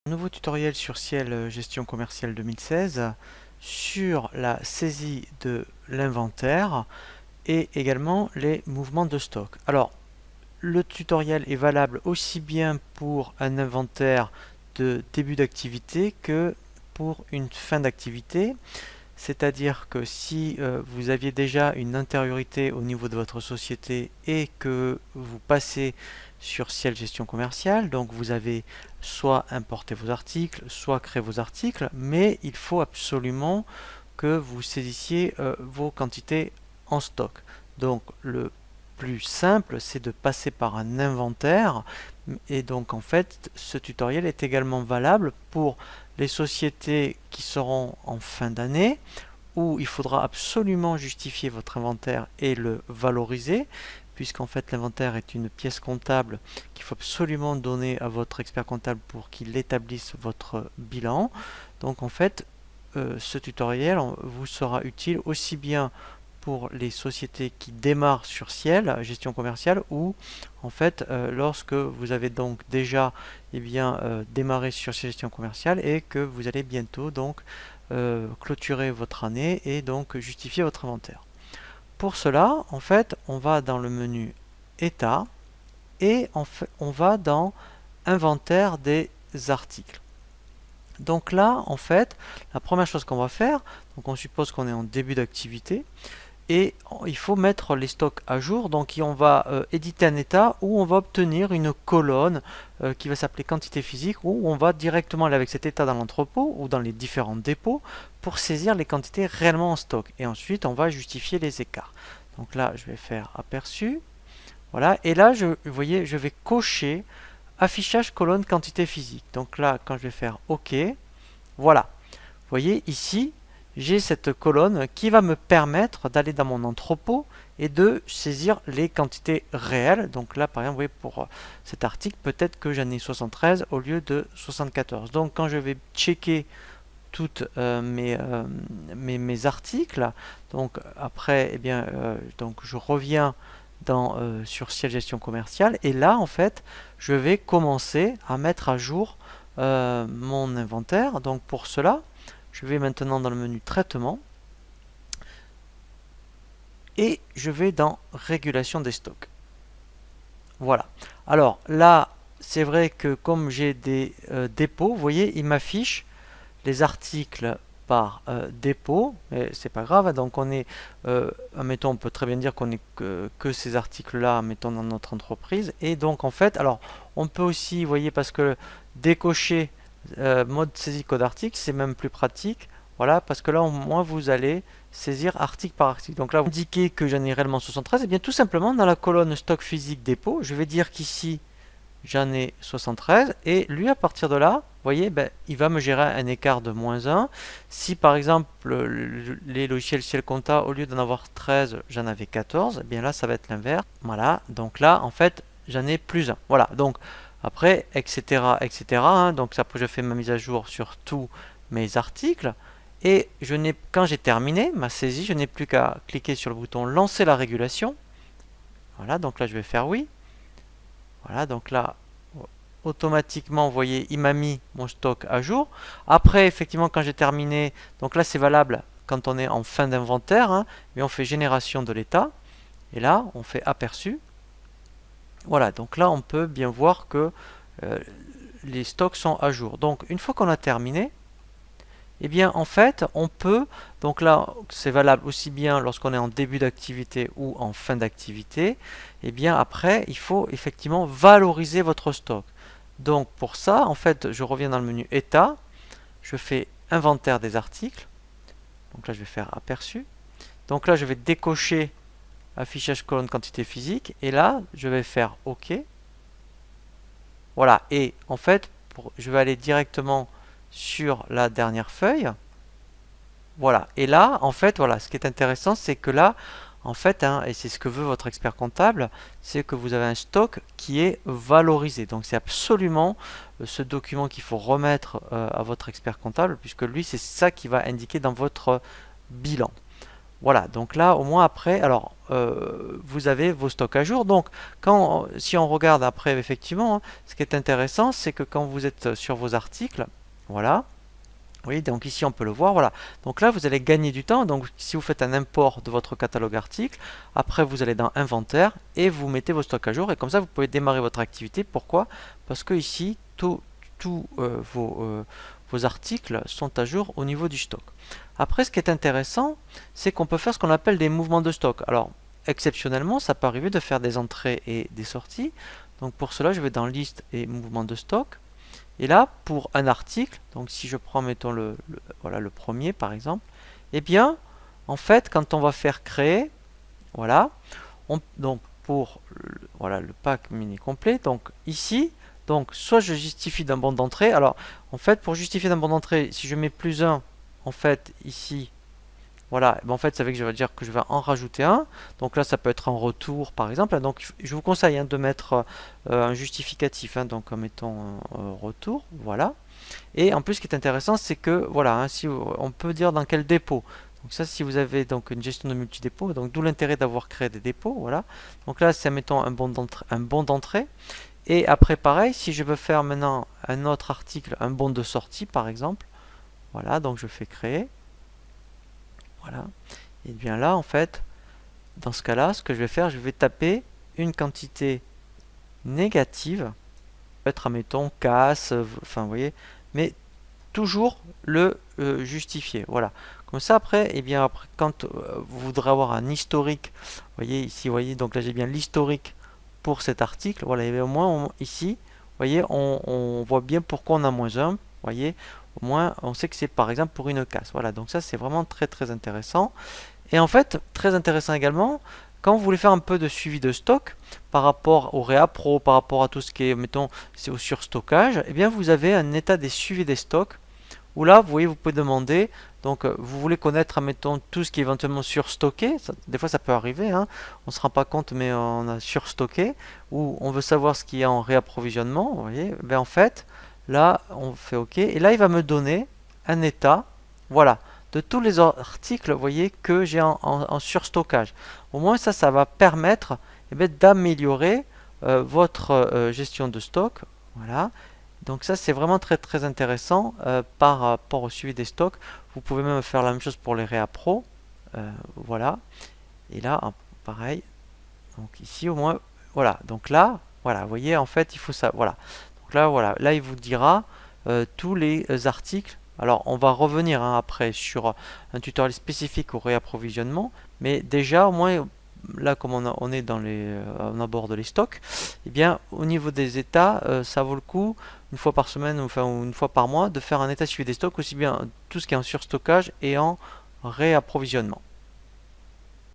Nouveau tutoriel sur Ciel Gestion Commerciale 2016 sur la saisie de l'inventaire et également les mouvements de stock. Alors, le tutoriel est valable aussi bien pour un inventaire de début d'activité que pour une fin d'activité. C'est-à-dire que si vous aviez déjà une antériorité au niveau de votre société et que vous passez sur Ciel Gestion Commerciale, donc vous avez soit importé vos articles, soit créé vos articles, mais il faut absolument que vous saisissiez vos quantités en stock. Donc le plus simple, c'est de passer par un inventaire, et donc en fait ce tutoriel est également valable pour les sociétés qui seront en fin d'année, où il faudra absolument justifier votre inventaire et le valoriser, puisqu'en fait l'inventaire est une pièce comptable qu'il faut absolument donner à votre expert comptable pour qu'il établisse votre bilan. Donc en fait, ce tutoriel vous sera utile aussi bien pour les sociétés qui démarrent sur Ciel, gestion commerciale, ou en fait lorsque vous avez donc déjà démarré sur Ciel gestion commerciale et que vous allez bientôt donc clôturer votre année et donc justifier votre inventaire. Pour cela, en fait, on va dans le menu État et on va dans Inventaire des articles. Donc là, en fait, la première chose qu'on va faire, donc on suppose qu'on est en début d'activité, et il faut mettre les stocks à jour. Donc on va éditer un état où on va obtenir une colonne qui va s'appeler quantité physique, où on va directement aller avec cet état dans l'entrepôt ou dans les différents dépôts pour saisir les quantités réellement en stock. Et ensuite on va justifier les écarts. Donc là je vais faire aperçu. Voilà, et là vous voyez, je vais cocher affichage colonne quantité physique. Donc là quand je vais faire OK, voilà. Vous voyez ici, j'ai cette colonne qui va me permettre d'aller dans mon entrepôt et de saisir les quantités réelles. Donc là, par exemple, vous voyez, pour cet article, peut-être que j'en ai 73 au lieu de 74. Donc quand je vais checker toutes mes articles, donc après, donc je reviens sur Ciel Gestion Commerciale, et là, en fait, je vais commencer à mettre à jour mon inventaire. Donc pour cela, je vais maintenant dans le menu traitement et je vais dans régulation des stocks. Voilà. Alors là, c'est vrai que comme j'ai des dépôts, vous voyez, il m'affiche les articles par dépôt, mais c'est pas grave. Donc on est, admettons, on peut très bien dire qu'on est que ces articles-là, mettons, dans notre entreprise. Et donc en fait, alors on peut aussi, vous voyez, parce que décocher mode saisie code article, c'est même plus pratique. Voilà, parce que là, au moins, vous allez saisir article par article. Donc là, vous indiquez que j'en ai réellement 73. Et bien, tout simplement, dans la colonne stock physique dépôt, je vais dire qu'ici, j'en ai 73. Et lui, à partir de là, vous voyez, ben, il va me gérer un écart de -1. Si, par exemple, les logiciels Ciel Compta, au lieu d'en avoir 13, j'en avais 14, eh bien là, ça va être l'inverse. Voilà, donc là, en fait, j'en ai +1. Voilà, donc après, etc., etc. Hein, donc après, je fais ma mise à jour sur tous mes articles. Et quand j'ai terminé ma saisie, je n'ai plus qu'à cliquer sur le bouton lancer la régulation. Voilà, donc là je vais faire oui. Voilà, donc là automatiquement, vous voyez, il m'a mis mon stock à jour. Après, effectivement, quand j'ai terminé, donc là c'est valable quand on est en fin d'inventaire, hein, mais on fait génération de l'état. Et là, on fait aperçu. Voilà, donc là on peut bien voir que les stocks sont à jour. Donc une fois qu'on a terminé, eh bien, en fait, on peut, donc là, c'est valable aussi bien lorsqu'on est en début d'activité ou en fin d'activité, eh bien, après, il faut effectivement valoriser votre stock. Donc, pour ça, en fait, je reviens dans le menu État, je fais Inventaire des articles, donc là, je vais faire Aperçu. Donc là, je vais décocher Affichage colonne quantité physique, et là, je vais faire OK. Voilà, et en fait, je vais aller directement sur la dernière feuille. Voilà, et là, en fait, voilà, ce qui est intéressant, c'est que là, en fait, hein, et c'est ce que veut votre expert comptable, c'est que vous avez un stock qui est valorisé. Donc c'est absolument ce document qu'il faut remettre à votre expert comptable, puisque lui, c'est ça qui va indiquer dans votre bilan. Voilà, donc là au moins après, alors vous avez vos stocks à jour. Donc si on regarde après effectivement, hein, ce qui est intéressant, c'est que quand vous êtes sur vos articles, voilà, oui, donc ici on peut le voir, voilà. Donc là vous allez gagner du temps. Donc si vous faites un import de votre catalogue article, après vous allez dans inventaire et vous mettez vos stocks à jour et comme ça vous pouvez démarrer votre activité. Pourquoi? Parce que ici tous vos articles sont à jour au niveau du stock. Après, ce qui est intéressant, c'est qu'on peut faire ce qu'on appelle des mouvements de stock. Alors, exceptionnellement, ça peut arriver de faire des entrées et des sorties. Donc pour cela, je vais dans liste et mouvement de stock. Et là, pour un article, donc si je prends, mettons, voilà, le premier par exemple, eh bien, en fait, quand on va faire créer, voilà, donc pour voilà, le pack mini complet, donc ici, donc soit je justifie d'un bon d'entrée. Alors, en fait, pour justifier d'un bon d'entrée, si je mets plus un, en fait, ici, voilà, ben en fait, ça veut dire que je vais en rajouter un. Donc là, ça peut être un retour, par exemple. Donc, je vous conseille hein, de mettre un justificatif. Hein, donc, mettons retour, voilà. Et en plus, ce qui est intéressant, c'est que, voilà, hein, si on peut dire dans quel dépôt. Donc ça, si vous avez donc une gestion de multi-dépôts, donc d'où l'intérêt d'avoir créé des dépôts, voilà. Donc là, c'est mettons un bon d'entrée. Et après, pareil, si je veux faire maintenant un autre article, un bon de sortie, par exemple, voilà, donc je fais créer. Voilà. Et bien là, en fait, dans ce cas-là, ce que je vais faire, je vais taper une quantité négative, peut-être, admettons, casse, enfin, vous voyez, mais toujours le justifier. Voilà. Comme ça, après, et bien, après, quand vous voudrez avoir un historique, vous voyez ici, vous voyez, donc là, j'ai bien l'historique pour cet article. Voilà, et au moins, ici, vous voyez, on voit bien pourquoi on a -1. Vous voyez, au moins, on sait que c'est par exemple pour une casse. Voilà, donc ça, c'est vraiment très très intéressant. Et en fait, très intéressant également, quand vous voulez faire un peu de suivi de stock par rapport au Réapro, par rapport à tout ce qui est, mettons, c'est au surstockage, eh bien vous avez un état des suivis des stocks où là, vous voyez, vous pouvez demander, donc vous voulez connaître, mettons, tout ce qui est éventuellement surstocké, des fois ça peut arriver, hein, on ne se rend pas compte, mais on a surstocké, ou on veut savoir ce qui est en réapprovisionnement, vous voyez, ben en fait, là, on fait OK, et là, il va me donner un état, voilà, de tous les articles, vous voyez, que j'ai en surstockage. Au moins, ça va permettre eh bien, d'améliorer votre gestion de stock, voilà. Donc ça, c'est vraiment très très intéressant par rapport au suivi des stocks. Vous pouvez même faire la même chose pour les Réapro. Voilà. Et là, pareil. Donc ici, au moins, voilà. Donc là, voilà. Vous voyez, en fait, il faut ça. Voilà. Donc là, voilà. Là, il vous dira tous les articles. Alors, on va revenir hein, après sur un tutoriel spécifique au réapprovisionnement. Mais déjà, au moins, là, comme on est dans on aborde les stocks, eh bien, au niveau des états, ça vaut le coup, une fois par semaine, enfin, ou une fois par mois, de faire un état suivi des stocks, aussi bien tout ce qui est en surstockage et en réapprovisionnement.